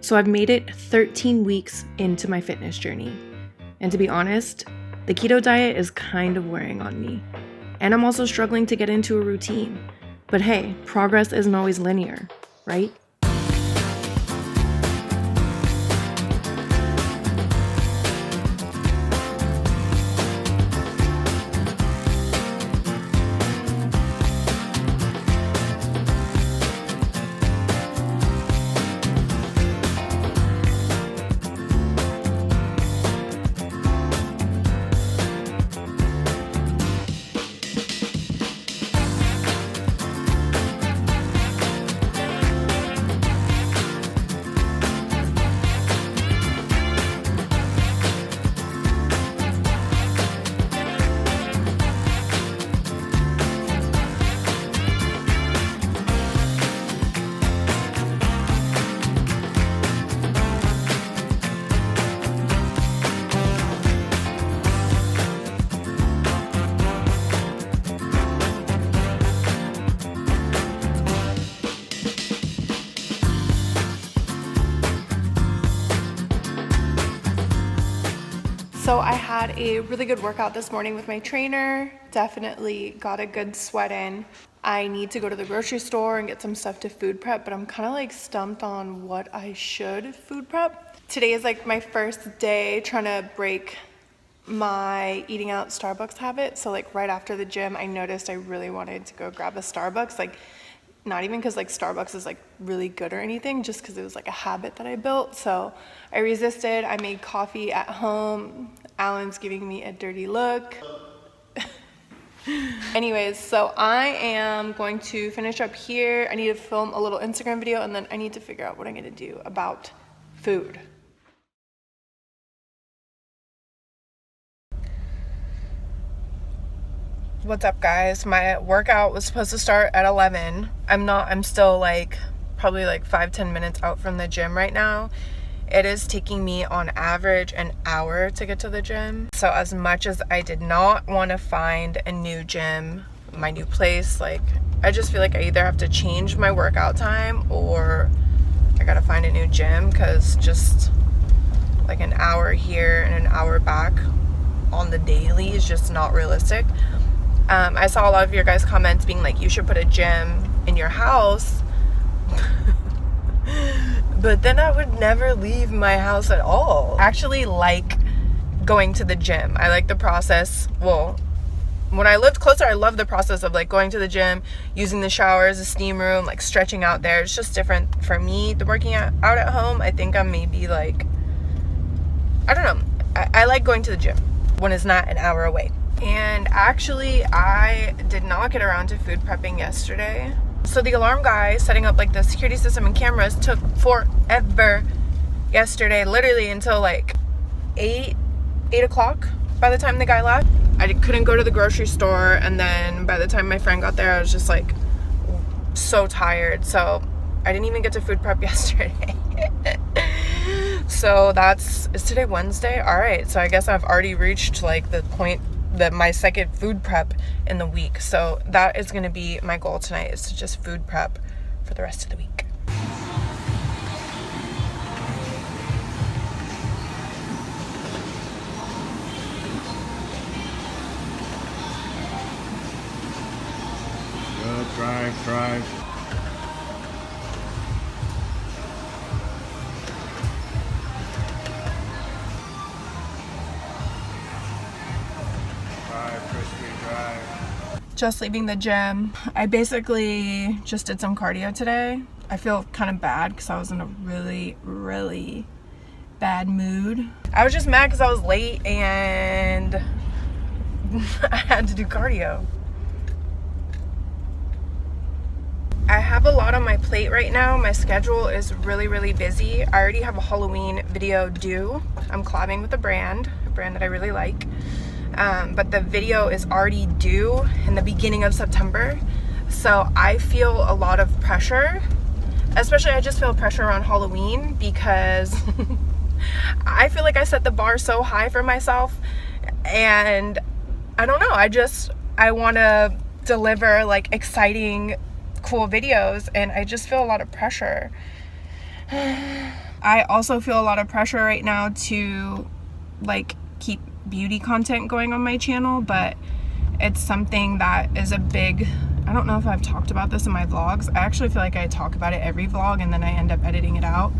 So I've made it 13 weeks into my fitness journey. And to be honest, the keto diet is kind of wearing on me. And I'm also struggling to get into a routine. But hey, progress isn't always linear, right? So I had a really good workout this morning with my trainer. Definitely got a good sweat in. I need to go to the grocery store and get some stuff to food prep, but I'm kind of like stumped on what I should food prep. Today is like my first day trying to break my eating out Starbucks habit. So like right after the gym, I noticed I really wanted to go grab a Starbucks. Like not even because like Starbucks is like really good or anything, just because it was like a habit that I built. So I resisted. I made coffee at home. Alan's giving me a dirty look. Anyways, so I am going to finish up here. I need to film a little Instagram video, and then I need to figure out what I'm going to do about food. What's up, guys? My workout was supposed to start at 11. I'm still like probably like 5-10 minutes out from the gym right now. It is taking me on average an hour to get to the gym. So as much as I did not want to find a new gym, my new place, like I just feel like I either have to change my workout time or I gotta find a new gym, because just like an hour here and an hour back on the daily is just not realistic. I saw a lot of your guys' comments being like, you should put a gym in your house. But then I would never leave my house at all. I actually like going to the gym. I like the process. Well, when I lived closer, I loved the process of like going to the gym, using the shower as a steam room, like stretching out there. It's just different for me. The working out at home, I think I'm maybe like, I don't know. I like going to the gym when it's not an hour away. And actually, I did not get around to food prepping yesterday. So the alarm guy setting up like the security system and cameras took forever yesterday, literally until like 8 o'clock by the time the guy left. I couldn't go to the grocery store, and then by the time my friend got there, I was just like so tired. So I didn't even get to food prep yesterday. So is today Wednesday? All right, so I guess I've already reached like the point that my second food prep in the week. So that is going to be my goal tonight, is to just food prep for the rest of the week. Good, drive. Just leaving the gym. I basically just did some cardio today. I feel kind of bad because I was in a really, really bad mood. I was just mad because I was late and I had to do cardio. I have a lot on my plate right now. My schedule is really, really busy. I already have a Halloween video due. I'm collabing with a brand that I really like. But the video is already due in the beginning of September. So I feel a lot of pressure, especially I just feel pressure around Halloween because I feel like I set the bar so high for myself, and I don't know, I want to deliver like exciting, cool videos, and I just feel a lot of pressure. I also feel a lot of pressure right now to like keep beauty content going on my channel, but it's something that is a big, I don't know if I've talked about this in my vlogs. I actually feel like I talk about it every vlog and then I end up editing it out,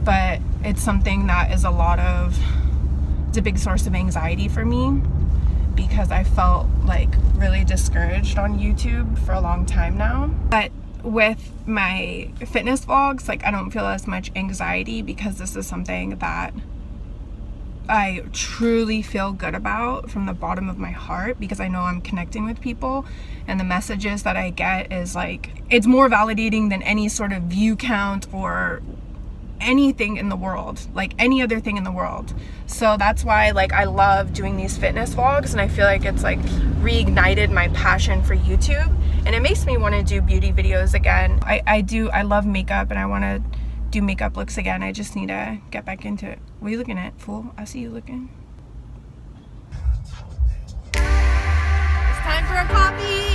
but it's something that is it's a big source of anxiety for me, because I felt like really discouraged on YouTube for a long time now. But with my fitness vlogs, like I don't feel as much anxiety, because this is something that I truly feel good about from the bottom of my heart, because I know I'm connecting with people, and the messages that I get is like, it's more validating than any sort of view count or anything in the world, like any other thing in the world. So that's why like I love doing these fitness vlogs, and I feel like it's like reignited my passion for YouTube, and it makes me want to do beauty videos again. I love makeup, and I want to do makeup looks again. I just need to get back into it. What are you looking at, fool? I see you looking. It's time for a coffee.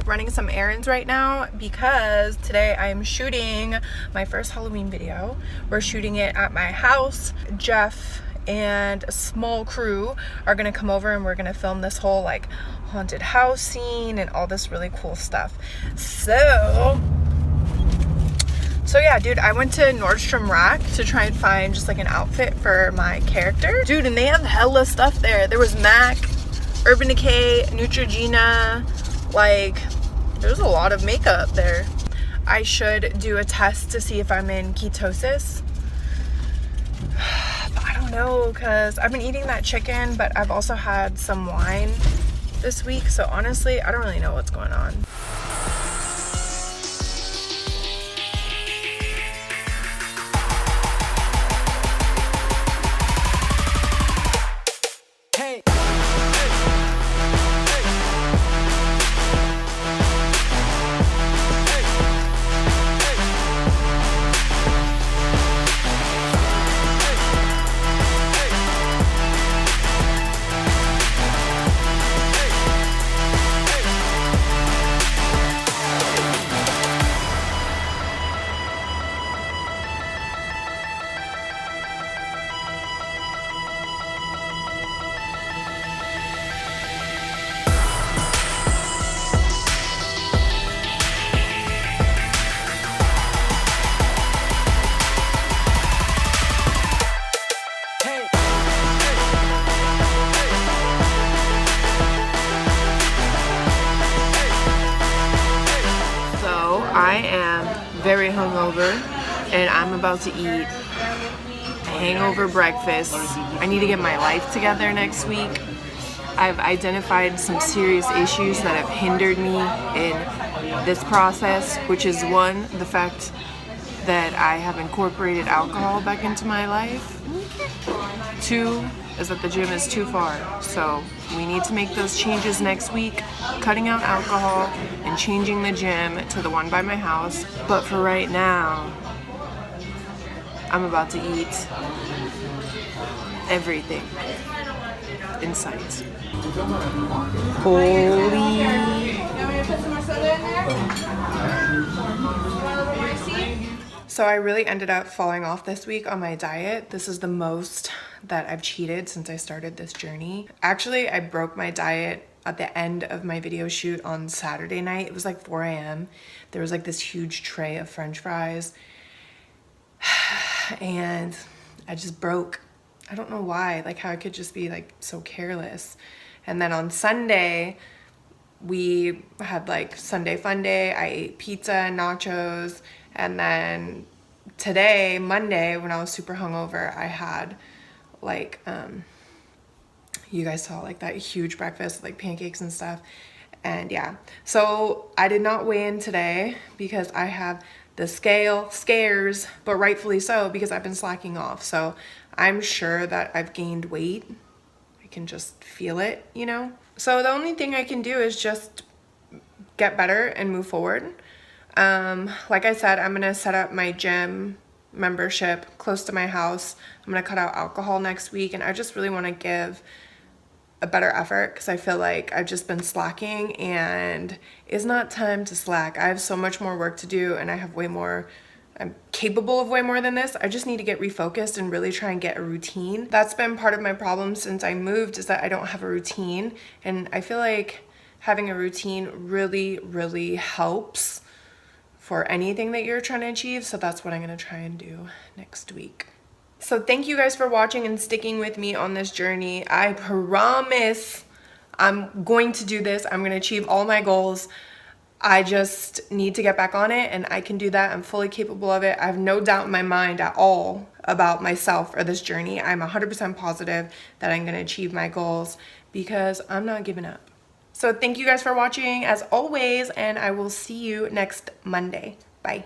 Running some errands right now, because today I'm shooting my first Halloween video. We're shooting it at my house. Jeff and a small crew are gonna come over, and we're gonna film this whole like haunted house scene and all this really cool stuff. So yeah, dude, I went to Nordstrom Rack to try and find just like an outfit for my character. Dude, and they have hella stuff there. There was MAC, Urban Decay, Neutrogena, like there's a lot of makeup there. I should do a test to see if I'm in ketosis. But I don't know, because I've been eating that chicken, but I've also had some wine this week. So honestly, I don't really know what's going on. I am very hungover, and I'm about to eat hangover breakfast. I need to get my life together next week. I've identified some serious issues that have hindered me in this process, which is one, the fact that I have incorporated alcohol back into my life. Two is that the gym is too far, so we need to make those changes next week, cutting out alcohol and changing the gym to the one by my house. But for right now, I'm about to eat everything in sight. Holy So I really ended up falling off this week on my diet. This is the most that I've cheated since I started this journey. Actually, I broke my diet at the end of my video shoot on Saturday night. It was like 4 a.m. There was like this huge tray of French fries and I just broke. I don't know why, like how I could just be like so careless. And then on Sunday, we had like Sunday fun day. I ate pizza and nachos. And then today, Monday, when I was super hungover, I had like, you guys saw like that huge breakfast, like pancakes and stuff. And yeah, so I did not weigh in today because I have the scares, but rightfully so because I've been slacking off. So I'm sure that I've gained weight. I can just feel it, you know? So the only thing I can do is just get better and move forward. Like I said, I'm gonna set up my gym membership close to my house. I'm gonna cut out alcohol next week, and I just really want to give a better effort because I feel like I've just been slacking, and it's not time to slack. I have so much more work to do, and I'm capable of way more than this. I just need to get refocused and really try and get a routine. That's been part of my problem since I moved, is that I don't have a routine, and I feel like having a routine really, really helps for anything that you're trying to achieve. So that's what I'm gonna try and do next week. So thank you guys for watching and sticking with me on this journey. I promise I'm going to do this. I'm gonna achieve all my goals. I just need to get back on it, and I can do that. I'm fully capable of it. I have no doubt in my mind at all about myself or this journey. I'm 100% positive that I'm gonna achieve my goals because I'm not giving up. So thank you guys for watching as always, and I will see you next Monday. Bye.